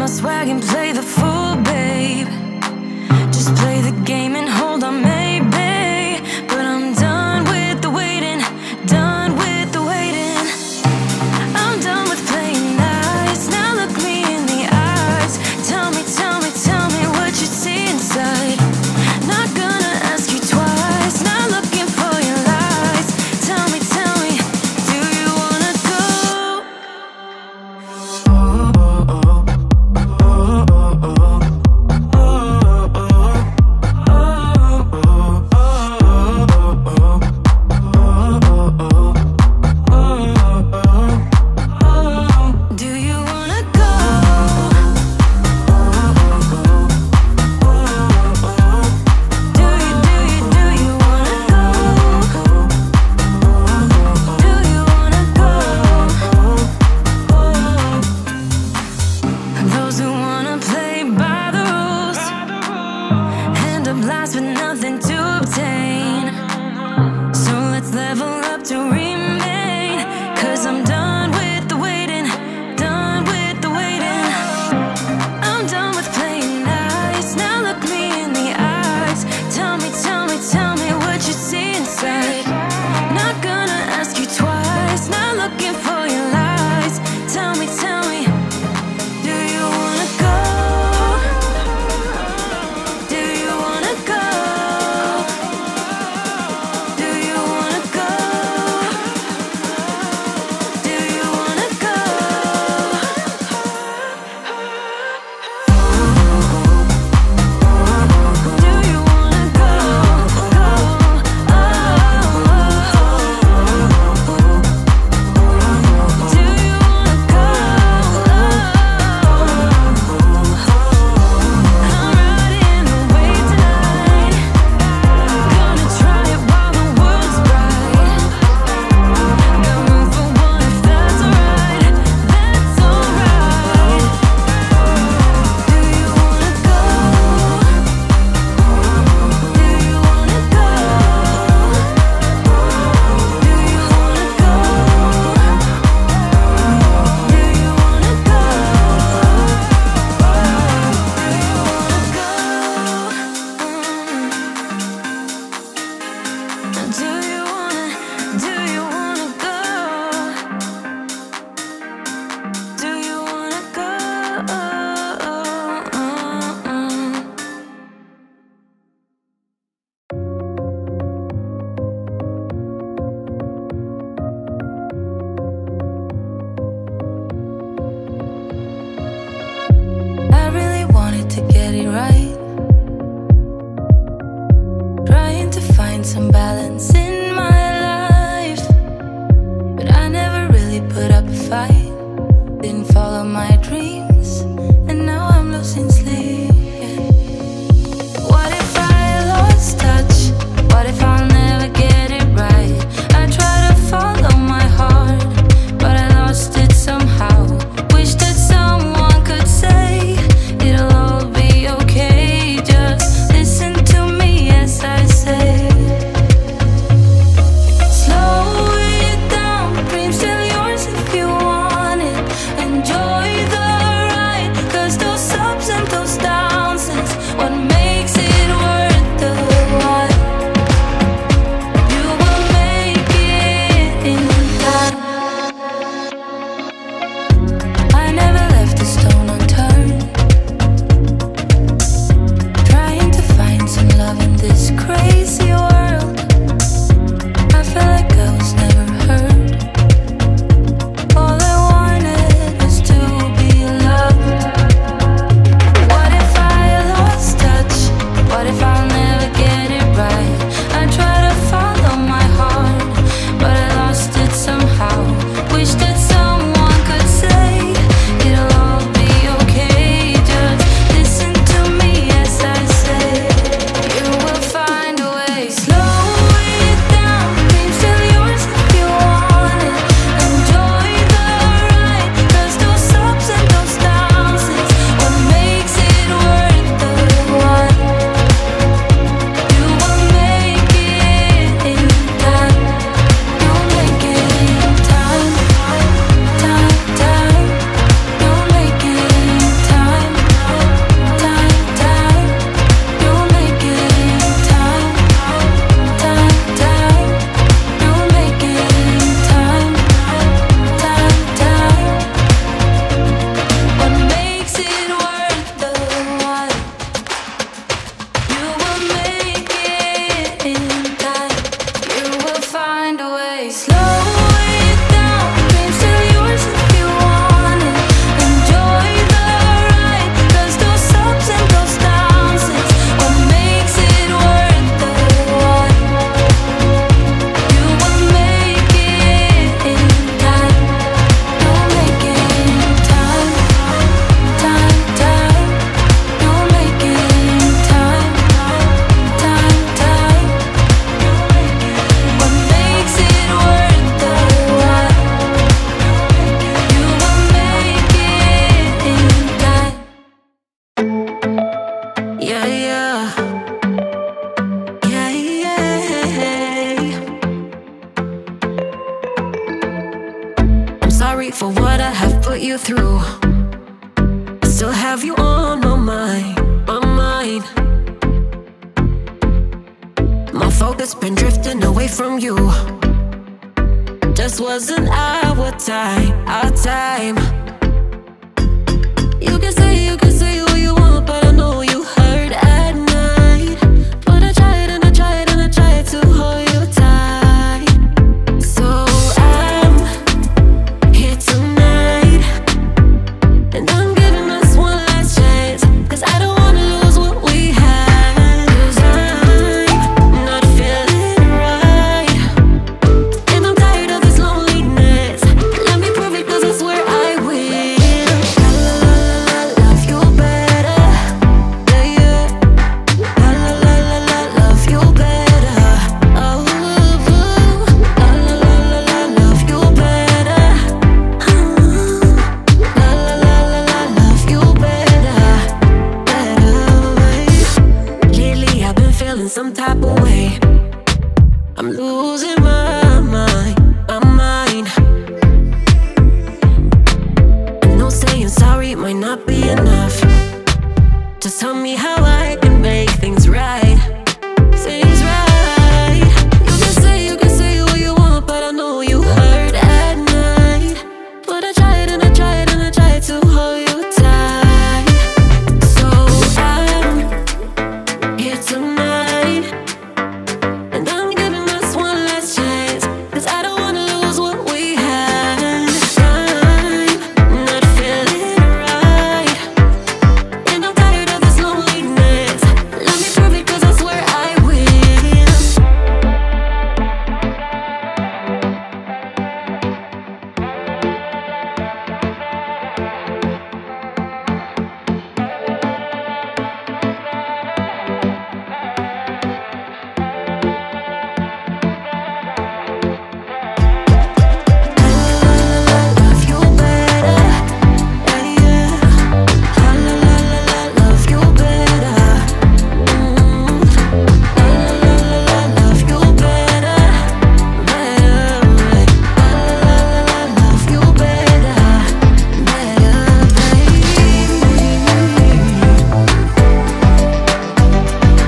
my swag and play the fool, babe. Just play the game and hold on, maybe. But I'm done with the waiting, done with the waiting. I'm done with playing nice. Now look me in the eyes. Tell me, tell me, tell me what you see inside. Not gonna ask you twice. Not looking for your lies. Tell me, do you wanna go? Do you wanna go? Do you wanna go? Do you wanna go? Those who wanna play by the rules end up last with nothing to obtain. So let's level up to remain. 'Cause I'm done with the waiting, done with the waiting. I'm done with playing nice. Now look me in the eyes. Tell me, tell me what you see inside. Not gonna ask you twice. Not looking for your lies. Tell me, do you wanna go? Do you wanna go? Do you wanna go? have you on my mind, my mind. My focus been drifting away from you. Just wasn't our time, our time. You can say what you want, but I know you hurt at night. But I tried and I tried and I tried to hold you tight. So I'm here tonight, and I'm giving us one last chance, 'cause I don't wanna lose what we had. 'Cause I'm not feeling right, and I'm tired of this loneliness. Let me prove it, 'cause I swear I will. La la la la, love you better. Yeah, yeah. La la la la la, love you better. Oh, la la la la la, love you better. La la la la la, love you better, better. Lately I've been feeling some type of way. I'm losing